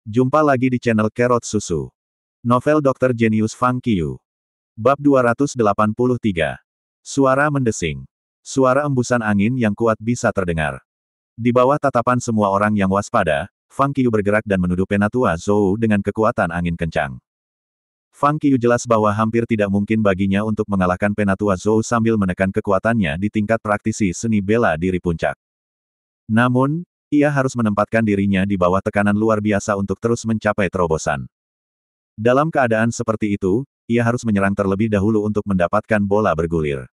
Jumpa lagi di channel Kerot Susu. Novel Dr. Genius Fang Qiu. Bab 283. Suara mendesing. Suara embusan angin yang kuat bisa terdengar. Di bawah tatapan semua orang yang waspada, Fang Qiu bergerak dan menuduh Penatua Zhou dengan kekuatan angin kencang. Fang Qiu jelas bahwa hampir tidak mungkin baginya untuk mengalahkan Penatua Zhou sambil menekan kekuatannya di tingkat praktisi seni bela diri puncak. Namun, ia harus menempatkan dirinya di bawah tekanan luar biasa untuk terus mencapai terobosan. Dalam keadaan seperti itu, ia harus menyerang terlebih dahulu untuk mendapatkan bola bergulir.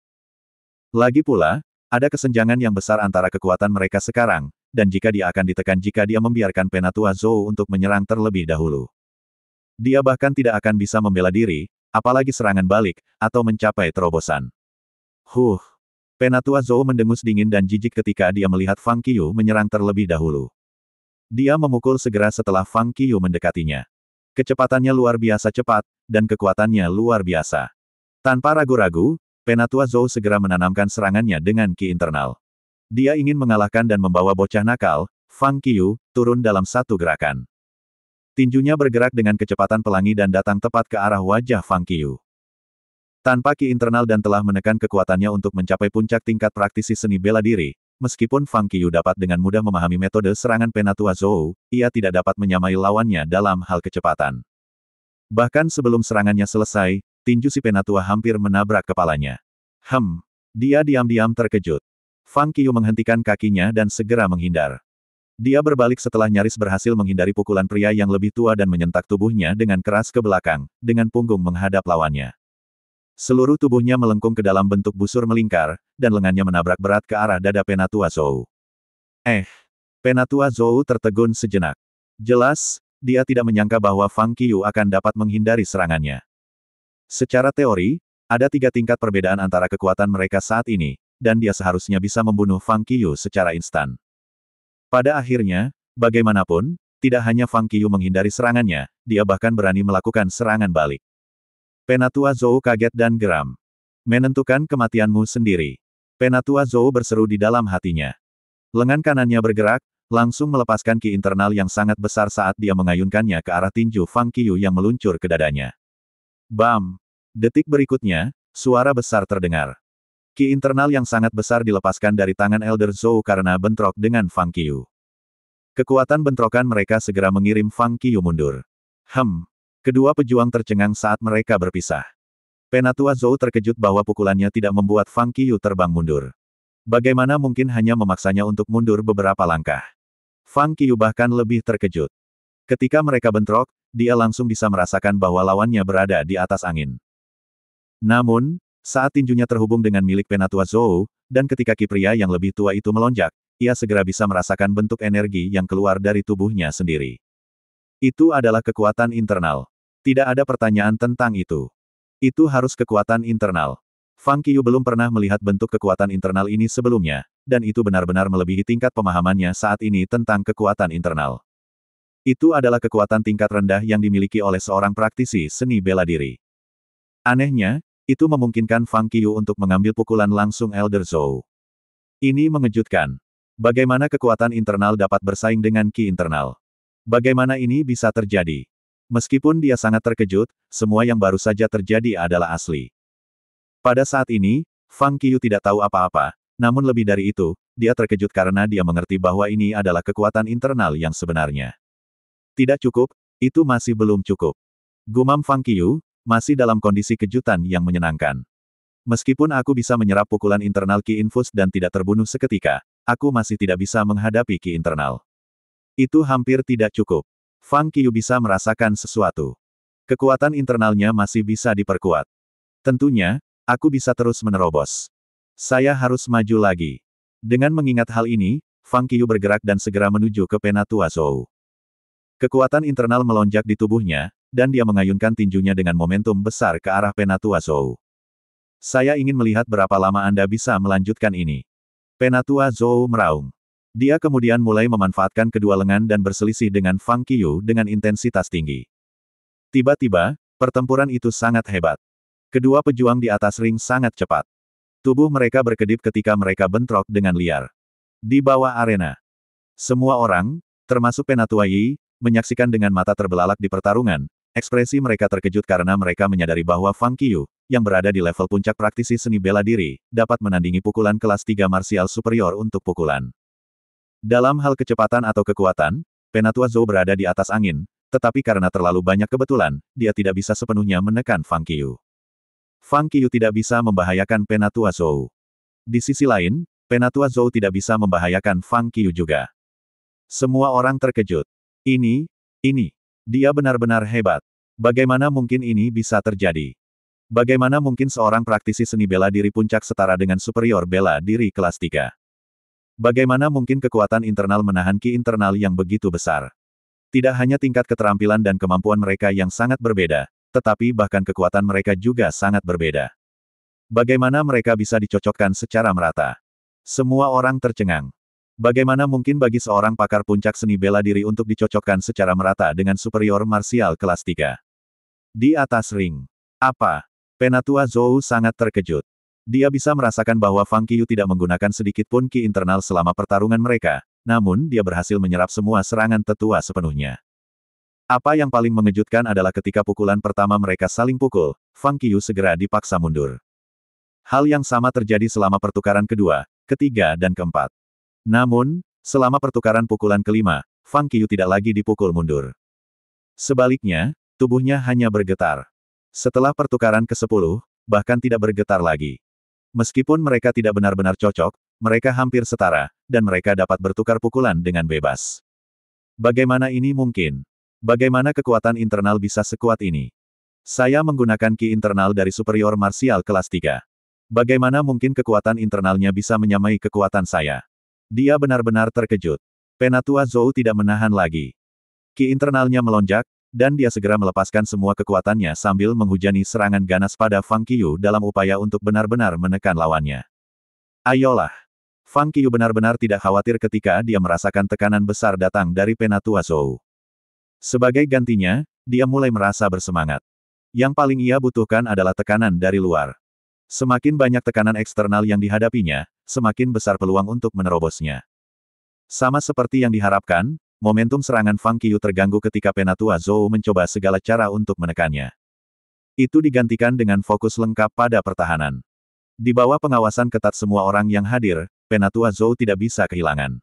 Lagi pula, ada kesenjangan yang besar antara kekuatan mereka sekarang, dan jika dia akan ditekan jika dia membiarkan Penatua Zhou untuk menyerang terlebih dahulu. Dia bahkan tidak akan bisa membela diri, apalagi serangan balik, atau mencapai terobosan. Penatua Zhou mendengus dingin dan jijik ketika dia melihat Fang Qiu menyerang terlebih dahulu. Dia memukul segera setelah Fang Qiu mendekatinya. Kecepatannya luar biasa cepat, dan kekuatannya luar biasa. Tanpa ragu-ragu, Penatua Zhou segera menanamkan serangannya dengan ki internal. Dia ingin mengalahkan dan membawa bocah nakal, Fang Qiu, turun dalam satu gerakan. Tinjunya bergerak dengan kecepatan pelangi dan datang tepat ke arah wajah Fang Qiu. Tanpa ki internal dan telah menekan kekuatannya untuk mencapai puncak tingkat praktisi seni bela diri, meskipun Fang Qiu dapat dengan mudah memahami metode serangan Penatua Zhou, ia tidak dapat menyamai lawannya dalam hal kecepatan. Bahkan sebelum serangannya selesai, tinju si Penatua hampir menabrak kepalanya. Dia diam-diam terkejut. Fang Qiu menghentikan kakinya dan segera menghindar. Dia berbalik setelah nyaris berhasil menghindari pukulan pria yang lebih tua dan menyentak tubuhnya dengan keras ke belakang, dengan punggung menghadap lawannya. Seluruh tubuhnya melengkung ke dalam bentuk busur melingkar, dan lengannya menabrak berat ke arah dada Penatua Zhou. Penatua Zhou tertegun sejenak. Jelas, dia tidak menyangka bahwa Fang Qiu akan dapat menghindari serangannya. Secara teori, ada 3 tingkat perbedaan antara kekuatan mereka saat ini, dan dia seharusnya bisa membunuh Fang Qiu secara instan. Pada akhirnya, bagaimanapun, tidak hanya Fang Qiu menghindari serangannya, dia bahkan berani melakukan serangan balik. Penatua Zhou kaget dan geram. Menentukan kematianmu sendiri. Penatua Zhou berseru di dalam hatinya. Lengan kanannya bergerak, langsung melepaskan ki internal yang sangat besar saat dia mengayunkannya ke arah tinju Fang Qiu yang meluncur ke dadanya. Bam! Detik berikutnya, suara besar terdengar. Ki internal yang sangat besar dilepaskan dari tangan Elder Zhou karena bentrok dengan Fang Qiu. Kekuatan bentrokan mereka segera mengirim Fang Qiu mundur. Kedua pejuang tercengang saat mereka berpisah. Penatua Zhou terkejut bahwa pukulannya tidak membuat Fang Qiu terbang mundur. Bagaimana mungkin hanya memaksanya untuk mundur beberapa langkah? Fang Qiu bahkan lebih terkejut. Ketika mereka bentrok, dia langsung bisa merasakan bahwa lawannya berada di atas angin. Namun, saat tinjunya terhubung dengan milik Penatua Zhou, dan ketika ki pria yang lebih tua itu melonjak, ia segera bisa merasakan bentuk energi yang keluar dari tubuhnya sendiri. Itu adalah kekuatan internal. Tidak ada pertanyaan tentang itu. Itu harus kekuatan internal. Fang Qiu belum pernah melihat bentuk kekuatan internal ini sebelumnya, dan itu benar-benar melebihi tingkat pemahamannya saat ini tentang kekuatan internal. Itu adalah kekuatan tingkat rendah yang dimiliki oleh seorang praktisi seni bela diri. Anehnya, itu memungkinkan Fang Qiu untuk mengambil pukulan langsung Elder Zhou. Ini mengejutkan. Bagaimana kekuatan internal dapat bersaing dengan ki internal? Bagaimana ini bisa terjadi? Meskipun dia sangat terkejut, semua yang baru saja terjadi adalah asli. Pada saat ini, Fang Qiu tidak tahu apa-apa, namun lebih dari itu, dia terkejut karena dia mengerti bahwa ini adalah kekuatan internal yang sebenarnya. Tidak cukup, itu masih belum cukup. Gumam Fang Qiu, masih dalam kondisi kejutan yang menyenangkan. Meskipun aku bisa menyerap pukulan internal ki infus dan tidak terbunuh seketika, aku masih tidak bisa menghadapi ki internal. Itu hampir tidak cukup. Fang Qiu bisa merasakan sesuatu. Kekuatan internalnya masih bisa diperkuat. Tentunya, aku bisa terus menerobos. Saya harus maju lagi. Dengan mengingat hal ini, Fang Qiu bergerak dan segera menuju ke Penatua Zhou. Kekuatan internal melonjak di tubuhnya, dan dia mengayunkan tinjunya dengan momentum besar ke arah Penatua Zhou. Saya ingin melihat berapa lama Anda bisa melanjutkan ini. Penatua Zhou meraung. Dia kemudian mulai memanfaatkan kedua lengan dan berselisih dengan Fang Qiu dengan intensitas tinggi. Tiba-tiba, pertempuran itu sangat hebat. Kedua pejuang di atas ring sangat cepat. Tubuh mereka berkedip ketika mereka bentrok dengan liar. Di bawah arena, semua orang, termasuk Penatua Yi, menyaksikan dengan mata terbelalak di pertarungan, ekspresi mereka terkejut karena mereka menyadari bahwa Fang Qiyu, yang berada di level puncak praktisi seni bela diri, dapat menandingi pukulan kelas 3 marsial superior untuk pukulan. Dalam hal kecepatan atau kekuatan, Penatua Zhou berada di atas angin, tetapi karena terlalu banyak kebetulan, dia tidak bisa sepenuhnya menekan Fang Qiyu. Fang Qiyu tidak bisa membahayakan Penatua Zhou. Di sisi lain, Penatua Zhou tidak bisa membahayakan Fang Qiyu juga. Semua orang terkejut. Ini, dia benar-benar hebat. Bagaimana mungkin ini bisa terjadi? Bagaimana mungkin seorang praktisi seni bela diri puncak setara dengan superior bela diri kelas 3? Bagaimana mungkin kekuatan internal menahan ki internal yang begitu besar? Tidak hanya tingkat keterampilan dan kemampuan mereka yang sangat berbeda, tetapi bahkan kekuatan mereka juga sangat berbeda. Bagaimana mereka bisa dicocokkan secara merata? Semua orang tercengang. Bagaimana mungkin bagi seorang pakar puncak seni bela diri untuk dicocokkan secara merata dengan superior marsial kelas 3? Di atas ring. Apa? Penatua Zhou sangat terkejut. Dia bisa merasakan bahwa Fang Qiyu tidak menggunakan sedikit pun ki internal selama pertarungan mereka, namun dia berhasil menyerap semua serangan tetua sepenuhnya. Apa yang paling mengejutkan adalah ketika pukulan pertama mereka saling pukul, Fang Qiyu segera dipaksa mundur. Hal yang sama terjadi selama pertukaran kedua, ketiga dan keempat. Namun, selama pertukaran pukulan kelima, Fang Qiyu tidak lagi dipukul mundur. Sebaliknya, tubuhnya hanya bergetar. Setelah pertukaran ke-10, bahkan tidak bergetar lagi. Meskipun mereka tidak benar-benar cocok, mereka hampir setara, dan mereka dapat bertukar pukulan dengan bebas. Bagaimana ini mungkin? Bagaimana kekuatan internal bisa sekuat ini? Saya menggunakan ki internal dari superior marsial kelas 3. Bagaimana mungkin kekuatan internalnya bisa menyamai kekuatan saya? Dia benar-benar terkejut. Penatua Zhou tidak menahan lagi. Ki internalnya melonjak, dan dia segera melepaskan semua kekuatannya sambil menghujani serangan ganas pada Fang Qiyu dalam upaya untuk benar-benar menekan lawannya. Ayolah! Fang Qiyu benar-benar tidak khawatir ketika dia merasakan tekanan besar datang dari Penatua Zhou. Sebagai gantinya, dia mulai merasa bersemangat. Yang paling ia butuhkan adalah tekanan dari luar. Semakin banyak tekanan eksternal yang dihadapinya, semakin besar peluang untuk menerobosnya. Sama seperti yang diharapkan, momentum serangan Fang Qiyu terganggu ketika Penatua Zhou mencoba segala cara untuk menekannya. Itu digantikan dengan fokus lengkap pada pertahanan. Di bawah pengawasan ketat semua orang yang hadir, Penatua Zhou tidak bisa kehilangan.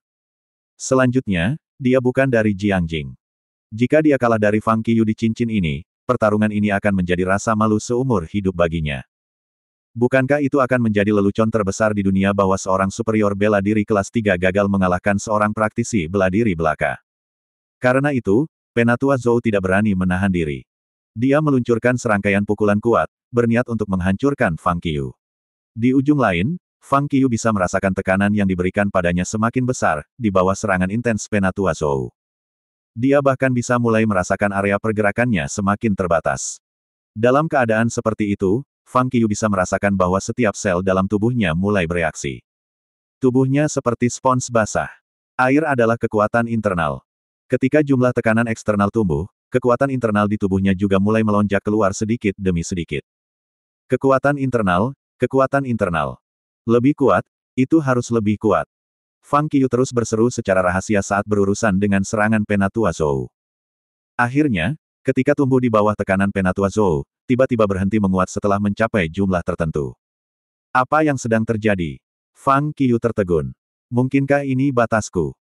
Selanjutnya, dia bukan dari Jiangjing. Jika dia kalah dari Fang Qiyu di cincin ini, pertarungan ini akan menjadi rasa malu seumur hidup baginya. Bukankah itu akan menjadi lelucon terbesar di dunia bahwa seorang superior bela diri kelas 3 gagal mengalahkan seorang praktisi bela diri belaka? Karena itu, Penatua Zhou tidak berani menahan diri. Dia meluncurkan serangkaian pukulan kuat, berniat untuk menghancurkan Fang Qiyu. Di ujung lain, Fang Qiyu bisa merasakan tekanan yang diberikan padanya semakin besar, di bawah serangan intens Penatua Zhou. Dia bahkan bisa mulai merasakan area pergerakannya semakin terbatas. Dalam keadaan seperti itu, Fang Qiyu bisa merasakan bahwa setiap sel dalam tubuhnya mulai bereaksi. Tubuhnya seperti spons basah. Air adalah kekuatan internal. Ketika jumlah tekanan eksternal tumbuh, kekuatan internal di tubuhnya juga mulai melonjak keluar sedikit demi sedikit. Kekuatan internal. Lebih kuat, itu harus lebih kuat. Fang Qiyu terus berseru secara rahasia saat berurusan dengan serangan Penatua Zhou. Akhirnya, ketika tumbuh di bawah tekanan Penatua Zhou, tiba-tiba berhenti menguat setelah mencapai jumlah tertentu. Apa yang sedang terjadi? Fang Qiyu tertegun. Mungkinkah ini batasku?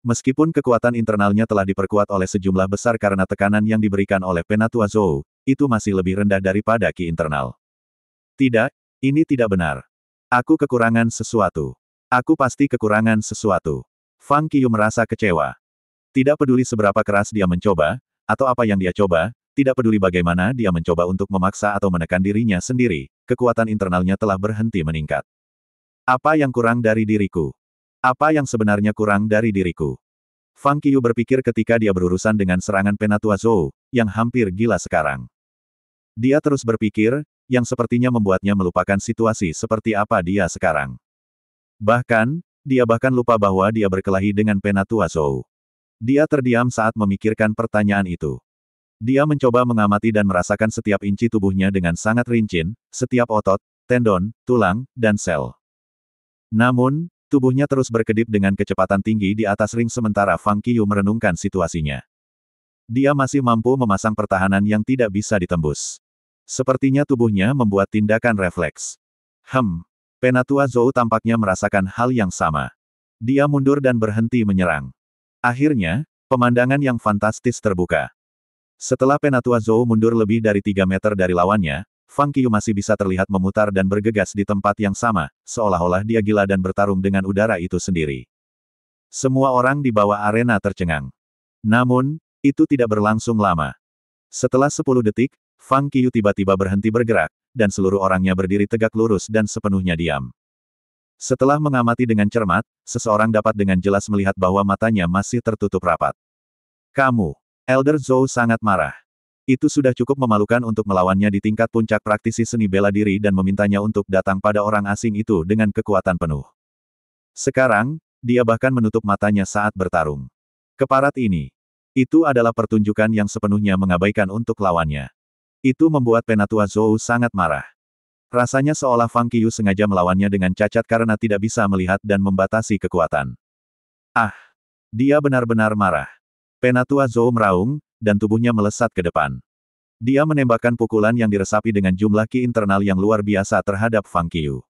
Meskipun kekuatan internalnya telah diperkuat oleh sejumlah besar karena tekanan yang diberikan oleh Penatua Zhou, itu masih lebih rendah daripada ki internal. Tidak, ini tidak benar. Aku kekurangan sesuatu. Aku pasti kekurangan sesuatu. Fang Qiyu merasa kecewa. Tidak peduli seberapa keras dia mencoba, atau apa yang dia coba, tidak peduli bagaimana dia mencoba untuk memaksa atau menekan dirinya sendiri, kekuatan internalnya telah berhenti meningkat. Apa yang kurang dari diriku? Apa yang sebenarnya kurang dari diriku? Fang Qiyu berpikir ketika dia berurusan dengan serangan Penatua Zhou, yang hampir gila sekarang. Dia terus berpikir, yang sepertinya membuatnya melupakan situasi seperti apa dia sekarang. Bahkan, dia bahkan lupa bahwa dia berkelahi dengan Penatua Zhou. Dia terdiam saat memikirkan pertanyaan itu. Dia mencoba mengamati dan merasakan setiap inci tubuhnya dengan sangat rinci, setiap otot, tendon, tulang, dan sel. Namun, tubuhnya terus berkedip dengan kecepatan tinggi di atas ring sementara Fang Qiyu merenungkan situasinya. Dia masih mampu memasang pertahanan yang tidak bisa ditembus. Sepertinya tubuhnya membuat tindakan refleks. Penatua Zhou tampaknya merasakan hal yang sama. Dia mundur dan berhenti menyerang. Akhirnya, pemandangan yang fantastis terbuka. Setelah Penatua Zhou mundur lebih dari 3 meter dari lawannya, Fang Qiu masih bisa terlihat memutar dan bergegas di tempat yang sama, seolah-olah dia gila dan bertarung dengan udara itu sendiri. Semua orang di bawah arena tercengang. Namun, itu tidak berlangsung lama. Setelah 10 detik, Fang Qiu tiba-tiba berhenti bergerak, dan seluruh orangnya berdiri tegak lurus dan sepenuhnya diam. Setelah mengamati dengan cermat, seseorang dapat dengan jelas melihat bahwa matanya masih tertutup rapat. Kamu, Elder Zhou sangat marah. Itu sudah cukup memalukan untuk melawannya di tingkat puncak praktisi seni bela diri dan memintanya untuk datang pada orang asing itu dengan kekuatan penuh. Sekarang, dia bahkan menutup matanya saat bertarung. Keparat ini. Itu adalah pertunjukan yang sepenuhnya mengabaikan untuk lawannya. Itu membuat Penatua Zhou sangat marah. Rasanya seolah Fang Qiu sengaja melawannya dengan cacat karena tidak bisa melihat dan membatasi kekuatan. Dia benar-benar marah. Penatua Zhou meraung, dan tubuhnya melesat ke depan. Dia menembakkan pukulan yang diresapi dengan jumlah ki internal yang luar biasa terhadap Fang Qiu.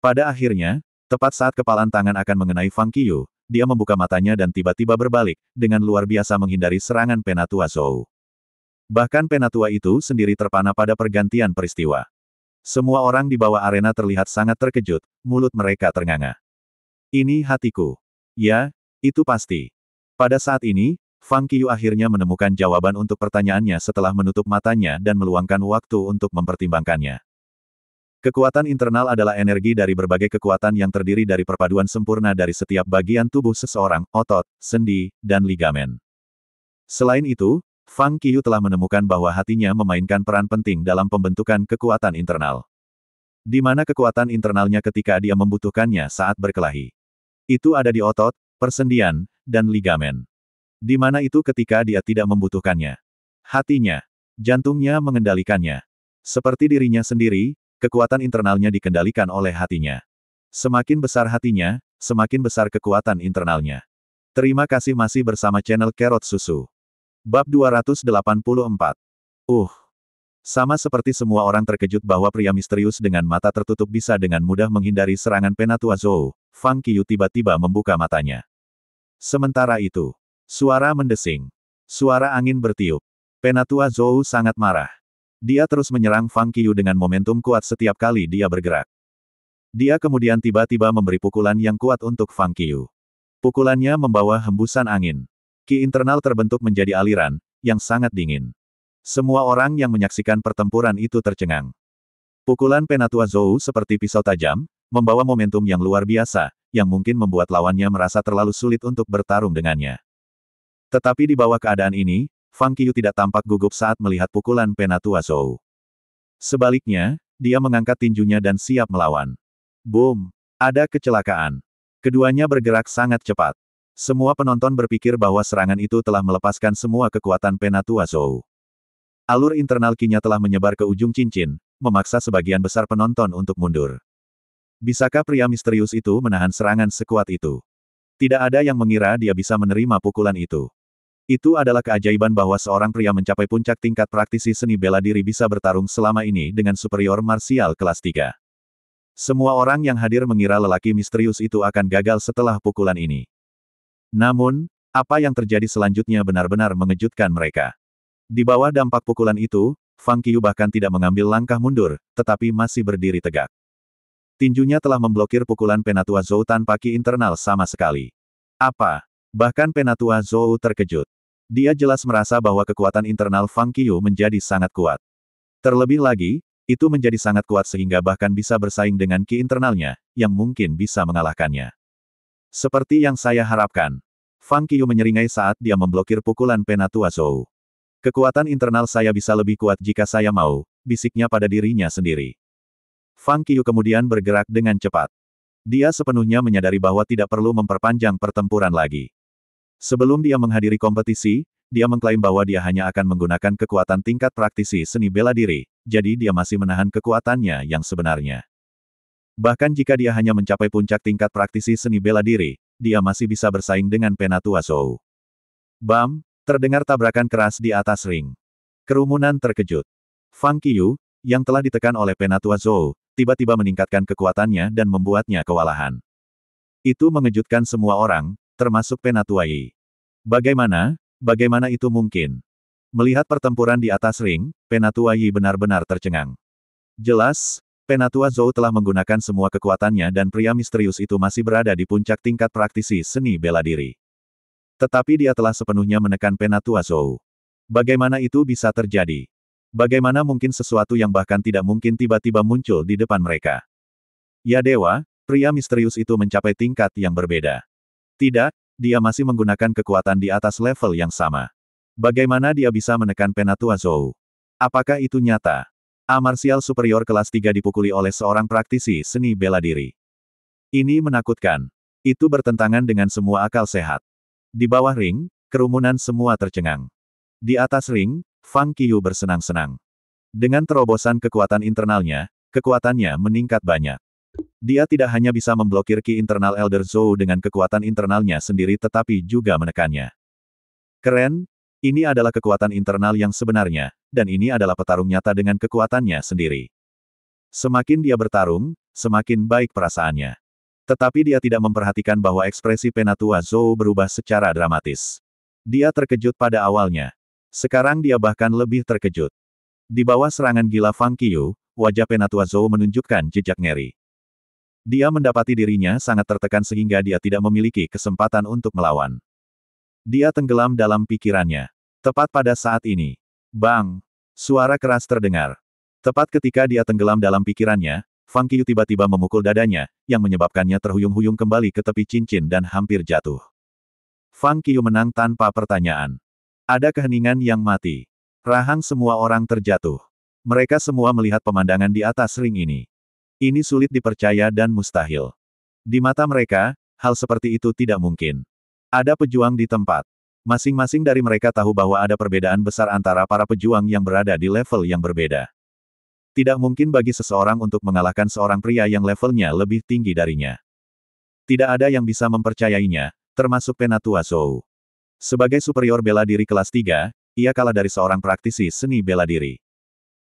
Pada akhirnya, tepat saat kepalan tangan akan mengenai Fang Qiu, dia membuka matanya dan tiba-tiba berbalik, dengan luar biasa menghindari serangan Penatua Zhou. Bahkan Penatua itu sendiri terpana pada pergantian peristiwa. Semua orang di bawah arena terlihat sangat terkejut, mulut mereka ternganga. Ini hatiku. Ya, itu pasti. Pada saat ini, Fang Qiu akhirnya menemukan jawaban untuk pertanyaannya setelah menutup matanya dan meluangkan waktu untuk mempertimbangkannya. Kekuatan internal adalah energi dari berbagai kekuatan yang terdiri dari perpaduan sempurna dari setiap bagian tubuh seseorang, otot, sendi, dan ligamen. Selain itu, Fang Qiu telah menemukan bahwa hatinya memainkan peran penting dalam pembentukan kekuatan internal. Di mana kekuatan internalnya ketika dia membutuhkannya saat berkelahi. Itu ada di otot, persendian, dan ligamen. Di mana itu ketika dia tidak membutuhkannya. Hatinya, jantungnya mengendalikannya. Seperti dirinya sendiri, kekuatan internalnya dikendalikan oleh hatinya. Semakin besar hatinya, semakin besar kekuatan internalnya. Terima kasih masih bersama channel Carrot Susu. Bab 284. Sama seperti semua orang terkejut bahwa pria misterius dengan mata tertutup bisa dengan mudah menghindari serangan Penatua Zhou, Fang Qiu tiba-tiba membuka matanya. Sementara itu, suara mendesing. Suara angin bertiup. Penatua Zhou sangat marah. Dia terus menyerang Fang Qiu dengan momentum kuat setiap kali dia bergerak. Dia kemudian tiba-tiba memberi pukulan yang kuat untuk Fang Qiu. Pukulannya membawa hembusan angin. Ki internal terbentuk menjadi aliran, yang sangat dingin. Semua orang yang menyaksikan pertempuran itu tercengang. Pukulan Penatua Zhou seperti pisau tajam, membawa momentum yang luar biasa, yang mungkin membuat lawannya merasa terlalu sulit untuk bertarung dengannya. Tetapi di bawah keadaan ini, Fang Qiu tidak tampak gugup saat melihat pukulan Penatua Zhou. Sebaliknya, dia mengangkat tinjunya dan siap melawan. Boom! Ada kecelakaan. Keduanya bergerak sangat cepat. Semua penonton berpikir bahwa serangan itu telah melepaskan semua kekuatan Penatua Zhou. Alur internal Qi-nya telah menyebar ke ujung cincin, memaksa sebagian besar penonton untuk mundur. Bisakah pria misterius itu menahan serangan sekuat itu? Tidak ada yang mengira dia bisa menerima pukulan itu. Itu adalah keajaiban bahwa seorang pria mencapai puncak tingkat praktisi seni bela diri bisa bertarung selama ini dengan superior marsial kelas 3. Semua orang yang hadir mengira lelaki misterius itu akan gagal setelah pukulan ini. Namun, apa yang terjadi selanjutnya benar-benar mengejutkan mereka. Di bawah dampak pukulan itu, Fang Qiu bahkan tidak mengambil langkah mundur, tetapi masih berdiri tegak. Tinjunya telah memblokir pukulan Penatua Zhou tanpa ki internal sama sekali. Bahkan Penatua Zhou terkejut. Dia jelas merasa bahwa kekuatan internal Fang Qiu menjadi sangat kuat. Terlebih lagi, itu menjadi sangat kuat sehingga bahkan bisa bersaing dengan ki internalnya, yang mungkin bisa mengalahkannya. Seperti yang saya harapkan. Fang Qiu menyeringai saat dia memblokir pukulan Penatua Zhou. Kekuatan internal saya bisa lebih kuat jika saya mau, bisiknya pada dirinya sendiri. Fang Qiu kemudian bergerak dengan cepat. Dia sepenuhnya menyadari bahwa tidak perlu memperpanjang pertempuran lagi. Sebelum dia menghadiri kompetisi, dia mengklaim bahwa dia hanya akan menggunakan kekuatan tingkat praktisi seni bela diri, jadi dia masih menahan kekuatannya yang sebenarnya. Bahkan jika dia hanya mencapai puncak tingkat praktisi seni bela diri, dia masih bisa bersaing dengan Penatua Zhou. Bam! Terdengar tabrakan keras di atas ring. Kerumunan terkejut. Fang Qiyu, yang telah ditekan oleh Penatua Zhou, tiba-tiba meningkatkan kekuatannya dan membuatnya kewalahan. Itu mengejutkan semua orang, termasuk Penatua Yi. Bagaimana itu mungkin? Melihat pertempuran di atas ring, Penatua Yi benar-benar tercengang. Jelas, Penatua Zhou telah menggunakan semua kekuatannya dan pria misterius itu masih berada di puncak tingkat praktisi seni bela diri. Tetapi dia telah sepenuhnya menekan Penatua Zhou. Bagaimana itu bisa terjadi? Bagaimana mungkin sesuatu yang bahkan tidak mungkin tiba-tiba muncul di depan mereka? Ya dewa, pria misterius itu mencapai tingkat yang berbeda. Tidak, dia masih menggunakan kekuatan di atas level yang sama. Bagaimana dia bisa menekan Penatua Zhou? Apakah itu nyata? A martial superior kelas 3 dipukuli oleh seorang praktisi seni bela diri. Ini menakutkan. Itu bertentangan dengan semua akal sehat. Di bawah ring, kerumunan semua tercengang. Di atas ring, Fang Qiyu bersenang-senang. Dengan terobosan kekuatan internalnya, kekuatannya meningkat banyak. Dia tidak hanya bisa memblokir ki internal Elder Zhou dengan kekuatan internalnya sendiri tetapi juga menekannya. Keren, ini adalah kekuatan internal yang sebenarnya, dan ini adalah petarung nyata dengan kekuatannya sendiri. Semakin dia bertarung, semakin baik perasaannya. Tetapi dia tidak memperhatikan bahwa ekspresi Penatua Zhou berubah secara dramatis. Dia terkejut pada awalnya. Sekarang dia bahkan lebih terkejut. Di bawah serangan gila Fang Qiyu, wajah Penatua Zhou menunjukkan jejak ngeri. Dia mendapati dirinya sangat tertekan sehingga dia tidak memiliki kesempatan untuk melawan. Dia tenggelam dalam pikirannya. Tepat pada saat ini. Bang! Suara keras terdengar. Tepat ketika dia tenggelam dalam pikirannya, Fang Qiyu tiba-tiba memukul dadanya, yang menyebabkannya terhuyung-huyung kembali ke tepi cincin dan hampir jatuh. Fang Qiyu menang tanpa pertanyaan. Ada keheningan yang mati. Rahang semua orang terjatuh. Mereka semua melihat pemandangan di atas ring ini. Ini sulit dipercaya dan mustahil. Di mata mereka, hal seperti itu tidak mungkin. Ada pejuang di tempat. Masing-masing dari mereka tahu bahwa ada perbedaan besar antara para pejuang yang berada di level yang berbeda. Tidak mungkin bagi seseorang untuk mengalahkan seorang pria yang levelnya lebih tinggi darinya. Tidak ada yang bisa mempercayainya, termasuk Penatua Zhou. Sebagai superior bela diri kelas 3, ia kalah dari seorang praktisi seni bela diri.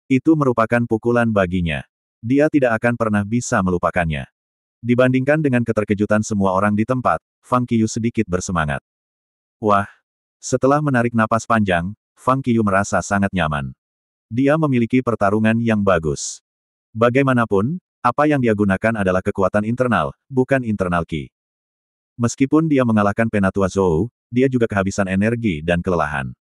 Itu merupakan pukulan baginya. Dia tidak akan pernah bisa melupakannya. Dibandingkan dengan keterkejutan semua orang di tempat, Fang Qiyu sedikit bersemangat. Wah! Setelah menarik napas panjang, Fang Qiyu merasa sangat nyaman. Dia memiliki pertarungan yang bagus. Bagaimanapun, apa yang dia gunakan adalah kekuatan internal, bukan internal ki. Meskipun dia mengalahkan Penatua Zhou, dia juga kehabisan energi dan kelelahan.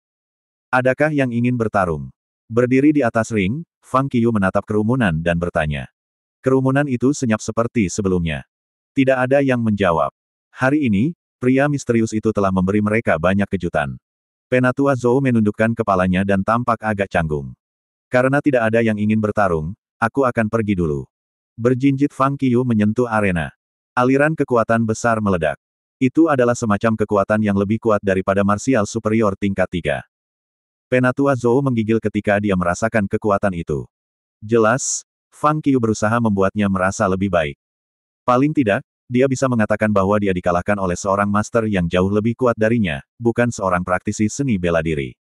Adakah yang ingin bertarung? Berdiri di atas ring, Fang Qiyu menatap kerumunan dan bertanya. Kerumunan itu senyap seperti sebelumnya. Tidak ada yang menjawab. Hari ini, pria misterius itu telah memberi mereka banyak kejutan. Penatua Zhou menundukkan kepalanya dan tampak agak canggung. Karena tidak ada yang ingin bertarung, aku akan pergi dulu. Berjinjit Fang Qiyu menyentuh arena. Aliran kekuatan besar meledak. Itu adalah semacam kekuatan yang lebih kuat daripada martial superior tingkat 3. Penatua Zhou menggigil ketika dia merasakan kekuatan itu. Jelas, Fang Qiyu berusaha membuatnya merasa lebih baik. Paling tidak, dia bisa mengatakan bahwa dia dikalahkan oleh seorang master yang jauh lebih kuat darinya, bukan seorang praktisi seni bela diri.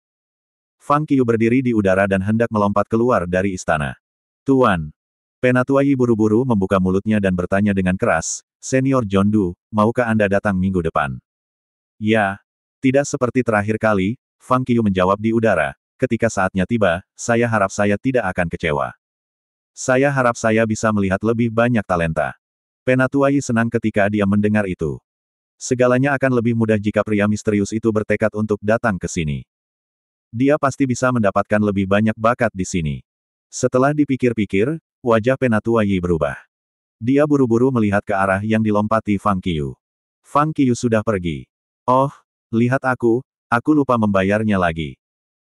Fang Qiyu berdiri di udara dan hendak melompat keluar dari istana. Tuan! Penatua Yi buru-buru membuka mulutnya dan bertanya dengan keras, Senior John Du, maukah Anda datang minggu depan? Ya. Tidak seperti terakhir kali, Fang Qiyu menjawab di udara, ketika saatnya tiba, saya harap saya tidak akan kecewa. Saya harap saya bisa melihat lebih banyak talenta. Penatua Yi senang ketika dia mendengar itu. Segalanya akan lebih mudah jika pria misterius itu bertekad untuk datang ke sini. Dia pasti bisa mendapatkan lebih banyak bakat di sini. Setelah dipikir-pikir, wajah Penatua Yi berubah. Dia buru-buru melihat ke arah yang dilompati Fang Qiyu. Fang Qiyu sudah pergi. Oh, lihat aku lupa membayarnya lagi.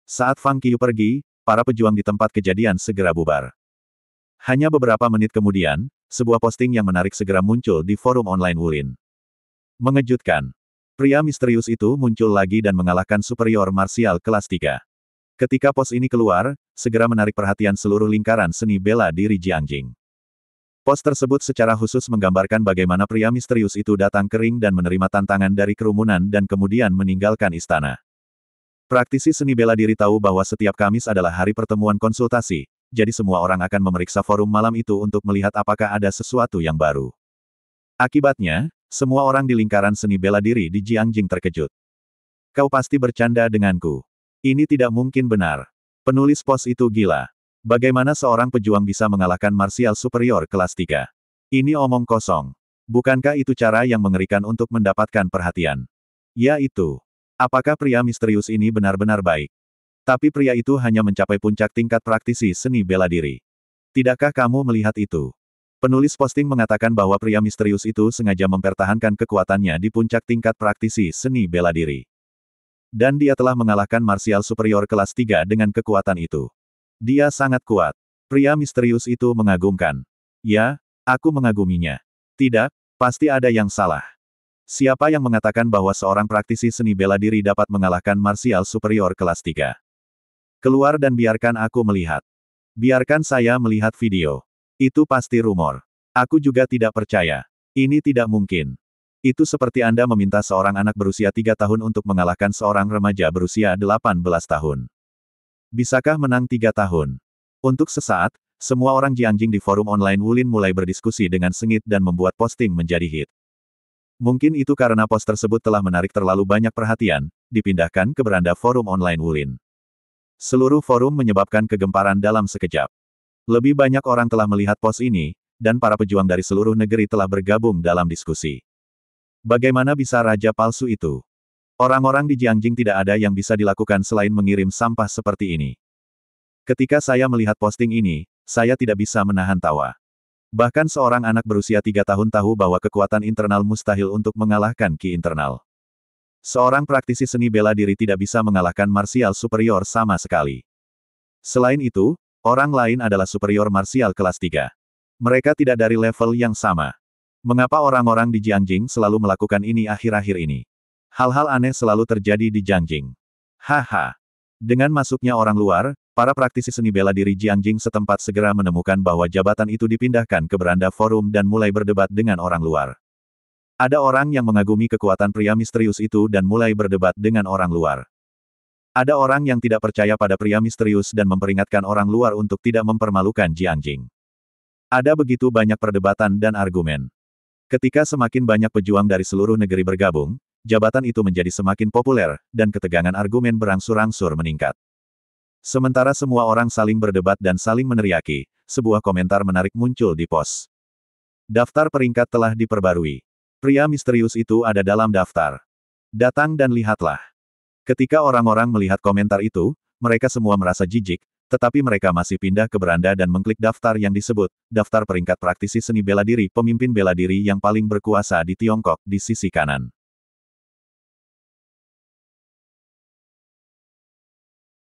Saat Fang Qiyu pergi, para pejuang di tempat kejadian segera bubar. Hanya beberapa menit kemudian, sebuah posting yang menarik segera muncul di forum online Wulin. Mengejutkan. Pria misterius itu muncul lagi dan mengalahkan superior martial kelas 3. Ketika pos ini keluar, segera menarik perhatian seluruh lingkaran seni bela diri Jiangjing. Pos tersebut secara khusus menggambarkan bagaimana pria misterius itu datang ke ring dan menerima tantangan dari kerumunan dan kemudian meninggalkan istana. Praktisi seni bela diri tahu bahwa setiap Kamis adalah hari pertemuan konsultasi, jadi semua orang akan memeriksa forum malam itu untuk melihat apakah ada sesuatu yang baru. Akibatnya, semua orang di lingkaran seni bela diri di Jiangjing terkejut. Kau pasti bercanda denganku. Ini tidak mungkin benar. Penulis pos itu gila. Bagaimana seorang pejuang bisa mengalahkan martial superior kelas 3? Ini omong kosong. Bukankah itu cara yang mengerikan untuk mendapatkan perhatian? Ya itu. Apakah pria misterius ini benar-benar baik? Tapi pria itu hanya mencapai puncak tingkat praktisi seni bela diri. Tidakkah kamu melihat itu? Penulis posting mengatakan bahwa pria misterius itu sengaja mempertahankan kekuatannya di puncak tingkat praktisi seni bela diri. Dan dia telah mengalahkan martial superior kelas 3 dengan kekuatan itu. Dia sangat kuat. Pria misterius itu mengagumkan. Ya, aku mengaguminya. Tidak, pasti ada yang salah. Siapa yang mengatakan bahwa seorang praktisi seni bela diri dapat mengalahkan martial superior kelas 3? Keluar dan biarkan aku melihat. Biarkan saya melihat video. Itu pasti rumor. Aku juga tidak percaya. Ini tidak mungkin. Itu seperti Anda meminta seorang anak berusia 3 tahun untuk mengalahkan seorang remaja berusia 18 tahun. Bisakah menang 3 tahun? Untuk sesaat, semua orang Jiangjing di forum online Wulin mulai berdiskusi dengan sengit dan membuat posting menjadi hit. Mungkin itu karena post tersebut telah menarik terlalu banyak perhatian, dipindahkan ke beranda forum online Wulin. Seluruh forum menyebabkan kegemparan dalam sekejap. Lebih banyak orang telah melihat post ini, dan para pejuang dari seluruh negeri telah bergabung dalam diskusi. Bagaimana bisa raja palsu itu? Orang-orang di Jiangjing tidak ada yang bisa dilakukan selain mengirim sampah seperti ini. Ketika saya melihat posting ini, saya tidak bisa menahan tawa. Bahkan seorang anak berusia 3 tahun tahu bahwa kekuatan internal mustahil untuk mengalahkan ki internal. Seorang praktisi seni bela diri tidak bisa mengalahkan martial superior sama sekali. Selain itu, orang lain adalah superior martial kelas 3. Mereka tidak dari level yang sama. Mengapa orang-orang di Jiangjing selalu melakukan ini akhir-akhir ini? Hal-hal aneh selalu terjadi di Jiangjing. Haha. Dengan masuknya orang luar, para praktisi seni bela diri Jiangjing setempat segera menemukan bahwa jabatan itu dipindahkan ke beranda forum dan mulai berdebat dengan orang luar. Ada orang yang mengagumi kekuatan pria misterius itu dan mulai berdebat dengan orang luar. Ada orang yang tidak percaya pada pria misterius dan memperingatkan orang luar untuk tidak mempermalukan Jiangjing. Ada begitu banyak perdebatan dan argumen. Ketika semakin banyak pejuang dari seluruh negeri bergabung, jabatan itu menjadi semakin populer, dan ketegangan argumen berangsur-angsur meningkat. Sementara semua orang saling berdebat dan saling meneriaki, sebuah komentar menarik muncul di pos. Daftar peringkat telah diperbarui. Pria misterius itu ada dalam daftar. Datang dan lihatlah. Ketika orang-orang melihat komentar itu, mereka semua merasa jijik, tetapi mereka masih pindah ke beranda dan mengklik daftar yang disebut, daftar peringkat praktisi seni bela diri pemimpin bela diri yang paling berkuasa di Tiongkok di sisi kanan.